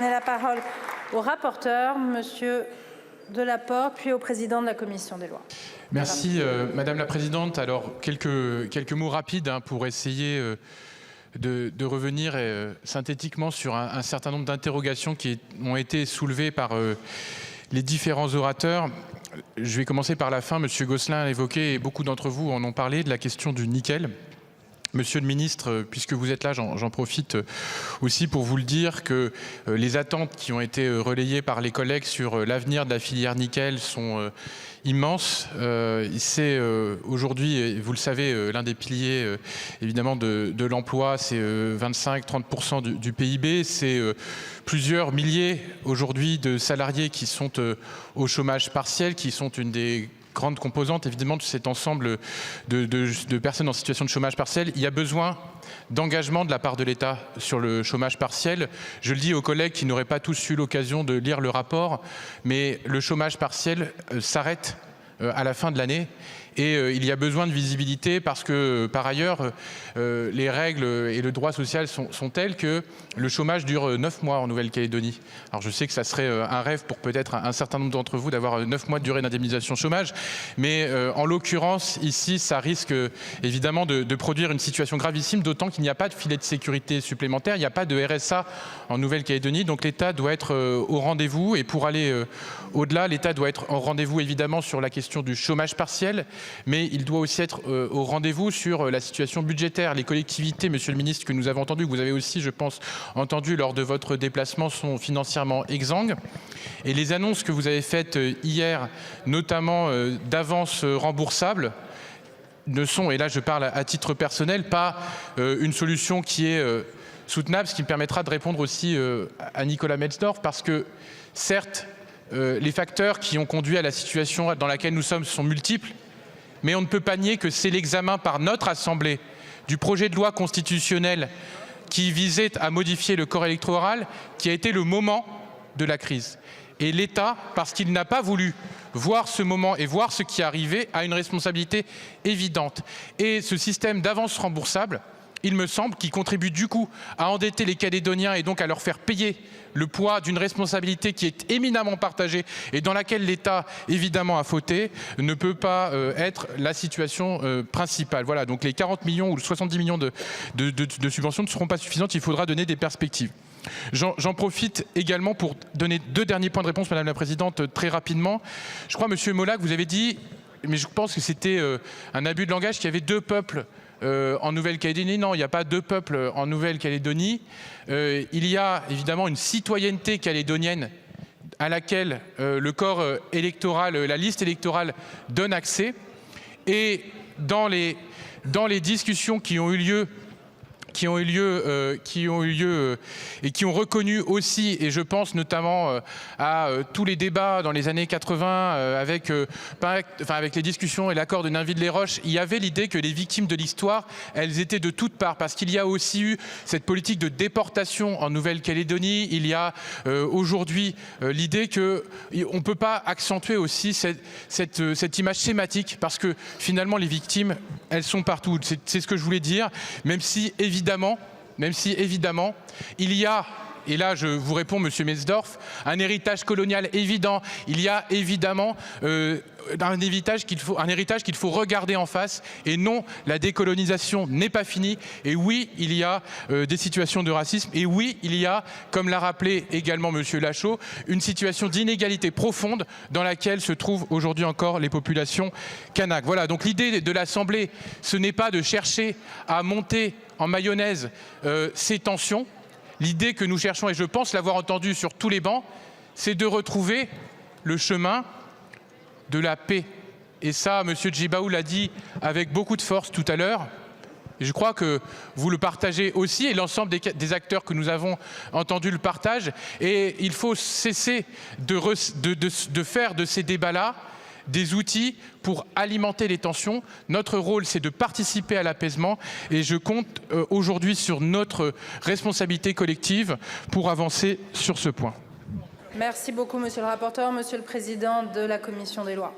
La parole au rapporteur, Monsieur Delaporte, puis au président de la commission des lois. Merci Madame la Présidente. Alors quelques mots rapides pour essayer de revenir synthétiquement sur un certain nombre d'interrogations qui ont été soulevées par les différents orateurs. Je vais commencer par la fin. Monsieur Gosselin a évoqué, et beaucoup d'entre vous en ont parlé, de la question du nickel. Monsieur le ministre, puisque vous êtes là, j'en profite aussi pour vous le dire que les attentes qui ont été relayées par les collègues sur l'avenir de la filière nickel sont immenses. C'est aujourd'hui, vous le savez, l'un des piliers évidemment de l'emploi, c'est 25-30% du PIB. C'est plusieurs milliers aujourd'hui de salariés qui sont au chômage partiel, qui sont une des grande composante évidemment de cet ensemble de personnes en situation de chômage partiel. Il y a besoin d'engagement de la part de l'État sur le chômage partiel. Je le dis aux collègues qui n'auraient pas tous eu l'occasion de lire le rapport, mais le chômage partiel s'arrête à la fin de l'année. Et il y a besoin de visibilité parce que, par ailleurs, les règles et le droit social sont tels que le chômage dure 9 mois en Nouvelle-Calédonie. Alors je sais que ça serait un rêve pour peut-être un certain nombre d'entre vous d'avoir 9 mois de durée d'indemnisation chômage, mais en l'occurrence, ici, ça risque évidemment de produire une situation gravissime, d'autant qu'il n'y a pas de filet de sécurité supplémentaire, il n'y a pas de RSA en Nouvelle-Calédonie, donc l'État doit être au rendez-vous. Et pour aller au-delà, l'État doit être au rendez-vous évidemment sur la question du chômage partiel, mais il doit aussi être au rendez-vous sur la situation budgétaire. Les collectivités, Monsieur le Ministre, que nous avons entendu, que vous avez aussi, je pense, entendu lors de votre déplacement, sont financièrement exsangues. Et les annonces que vous avez faites hier, notamment d'avances remboursables, ne sont, et là je parle à titre personnel, pas une solution qui est soutenable, ce qui me permettra de répondre aussi à Nicolas Metzdorf, parce que certes, les facteurs qui ont conduit à la situation dans laquelle nous sommes sont multiples, mais on ne peut pas nier que c'est l'examen par notre Assemblée du projet de loi constitutionnelle qui visait à modifier le corps électoral qui a été le moment de la crise. Et l'État, parce qu'il n'a pas voulu voir ce moment et voir ce qui arrivait, a une responsabilité évidente. Et ce système d'avance remboursable, il me semble, qui contribue du coup à endetter les Calédoniens et donc à leur faire payer le poids d'une responsabilité qui est éminemment partagée et dans laquelle l'État évidemment a fauté, ne peut pas être la situation principale. Voilà, donc les 40 millions ou 70 millions de subventions ne seront pas suffisantes, il faudra donner des perspectives. J'en profite également pour donner 2 derniers points de réponse, Madame la Présidente, très rapidement. Je crois, Monsieur Molac, vous avez dit, mais je pense que c'était un abus de langage, qu'il y avait 2 peuples en Nouvelle-Calédonie. Non, il n'y a pas 2 peuples en Nouvelle-Calédonie. Il y a évidemment une citoyenneté calédonienne à laquelle le corps électoral, la liste électorale donne accès. Et dans les discussions qui ont eu lieu et qui ont reconnu aussi, et je pense notamment à tous les débats dans les années 80 avec les discussions et l'accord de Nainville-les-Roches, il y avait l'idée que les victimes de l'histoire, elles étaient de toutes parts, parce qu'il y a aussi eu cette politique de déportation en Nouvelle-Calédonie. Il y a aujourd'hui l'idée qu'on ne peut pas accentuer aussi cette image schématique, parce que finalement les victimes, elles sont partout. C'est ce que je voulais dire, même si évidemment, il y a, et là je vous réponds Monsieur Metzdorf, un héritage colonial évident. Il y a évidemment un héritage qu'il faut regarder en face, et non, la décolonisation n'est pas finie. Et oui, il y a des situations de racisme, et oui, il y a, comme l'a rappelé également Monsieur Lachaud, une situation d'inégalité profonde dans laquelle se trouvent aujourd'hui encore les populations kanaks. Voilà, donc l'idée de l'Assemblée, ce n'est pas de chercher à monter en mayonnaise ces tensions. L'idée que nous cherchons, et je pense l'avoir entendu sur tous les bancs, c'est de retrouver le chemin de la paix. Et ça, Monsieur Djibaou l'a dit avec beaucoup de force tout à l'heure. Je crois que vous le partagez aussi, et l'ensemble des acteurs que nous avons entendus le partagent. Et il faut cesser de faire de ces débats-là des outils pour alimenter les tensions. Notre rôle, c'est de participer à l'apaisement, et je compte aujourd'hui sur notre responsabilité collective pour avancer sur ce point. Merci beaucoup, Monsieur le rapporteur. Monsieur le Président de la Commission des lois.